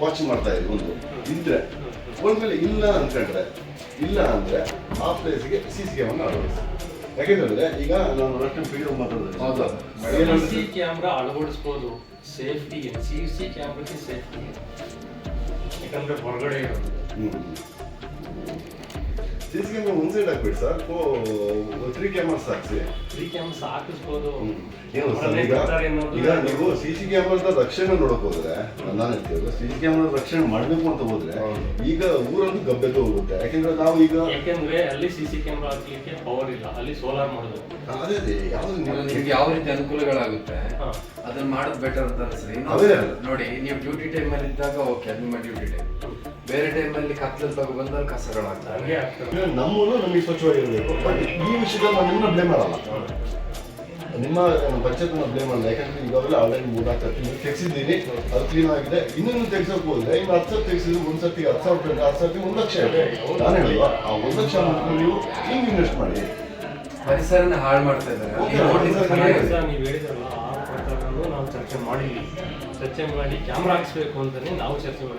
Watch ಮಾಡ್ತಾ ಇದ್ದೀವಿ ಒಂದು ಇದ್ರೆ ಒಂದ್ಮೇಲೆ ಇಲ್ಲ ಅನ್ಕೊಂಡ್ರೆ ಇಲ್ಲ ಅಂದ್ರೆ ಆ ಪ್ಲೇಸ್ಗೆ CC ಕ್ಯಾಮರಾ ಅಳವಡಿಸಿ. ಯಾಕೆಂದ್ರೆ ಈಗ ನಾನು ರಸ್ತೆ ವಿಡಿಯೋ ಮಾತಾಡಿದ್ರೆ CC ಕ್ಯಾಮ್ರಾ ಅಳವಡಿಸ್ಬೋದು ಸೇಫ್ಟಿಗೆ. CC ಕ್ಯಾಮ್ರಾಗೆ ಸೇಫ್ಟಿ ಯಾಕಂದ್ರೆ ಹೊರಗಡೆ ಇರೋದು. CC ಕ್ಯಾಮ್ರಾ ಒಂದು ಸೈಡ್ ಹಾಕ್ಬಿಡಿ ಸರ್, 3 ಕ್ಯಾಮ್ರಾಸ್ ಹಾಕ್ಸಿ. 3 ಕ್ಯಾಮ್ರಾಸ್ ಹಾಕಿಸ್ಬೋದು. ಏನು ಸರ್ ಈಗ ನೀವು CC ಕ್ಯಾಮ್ರಾದ ರಕ್ಷಣೆ ನೋಡಕ್ ಹೋದ್ರೆ ನಾನು ಹೇಳ್ತೀವಿ CC ಕ್ಯಾಮ್ರಾ ರಕ್ಷಣೆ ಮಾಡ್ಬೇಕು ಅಂತ ಹೋದ್ರೆ ಈಗ ಊರಲ್ಲಿ ಗಬ್ಬೆದ್ದು ಹೋಗುತ್ತೆ. ಯಾಕೆಂದ್ರೆ ನಾವು ಈಗ ಯಾಕೆಂದ್ರೆ ಅಲ್ಲಿ CC ಕ್ಯಾಮ್ರಾ ಹಾಕ್ಲಿಕ್ಕೆ ಪವರ್ ಇಲ್ಲ, ಅಲ್ಲಿ ಸೋಲಾರ್ ಮಾಡೋದು. ಅದೇ ಯಾವ್ದು ನಿಮ್ಗೆ ಯಾವ ರೀತಿ ಅನುಕೂಲಗಳಾಗುತ್ತೆ ಅದನ್ನ ಮಾಡೋದು ಬೆಟರ್ ಅಂತ ಅನ್ಸ್ರಿ. ನೋಡಿ ನೀವು ಡ್ಯೂಟಿ ಟೈಮ್ ಅಲ್ಲಿ ಇದ್ದಾಗ ಓಕೆ ಅದು ನಿಮ್ಮ ಡ್ಯೂಟಿ ಟೈಮ್, ಬೇರೆ ಟೈಮ್ ಅಲ್ಲಿ ಕತ್ಲಲ್ಲಿ ಬಂದಾಗ ಕಸಗಳಾಗ್ತವೆ. ನಮ್ಮೂರು ನಮಗೆ ಸ್ವಚ್ಛವಾಗಿರಬೇಕು. ಬಟ್ ಈ ವಿಷಯದಲ್ಲಿ ನಾನು ನಿಮ್ಮನ್ನ ಬ್ಲೇಮ್ ಮಾಡಲ್ಲ, ನಿಮ್ಮ ಪಂಚಾಯತ್ನ ಬ್ಲೇಮ್ ಮಾಡಲ್ಲ. ಯಾಕಂದ್ರೆ ಈಗಾಗಲೇ ಆಲ್ರೆಡಿ 3-4 ತಿಂಗಳು ತೆಗೆಸಿದ್ದೀನಿ, ಅದು ಕ್ಲೀನ್ ಆಗಿದೆ. ಇನ್ನೊಂದು ತೆಗ್ಸೋಕೆ ಹೋದ್ರೆ ಇನ್ನು 10 ಸರ್ತಿ ತೆಗೆಸಿದ್ರೆ ಒಂದು ಸರ್ತಿಗೆ 10,000 10 ಸರ್ತಿ 1 ಲಕ್ಷ ಇದೆ. ನಾನು ಹೇಳುವ ಆ 1 ಲಕ್ಷ ನೀವು ಹಿಂಗೆ ಇನ್ವೆಸ್ಟ್ ಮಾಡಿ. ಪರಿಸರನ ಹಾಳು ಮಾಡ್ತಾ ಇದ್ದಾರೆ. ನೀವು ಹೇಳಿದ್ರಲ್ಲ ಆ ಪ್ರಕಾರನೂ ನಾವು ಚರ್ಚೆ ಮಾಡಿದ್ವಿ. ಚರ್ಚೆ ಮಾಡಿ ಕ್ಯಾಮ್ರಾ ಹಾಕ್ಸ್ಬೇಕು ಅಂತಾನೆ ನಾವು ಚರ್ಚೆ ಮಾಡಿದ್ವಿ.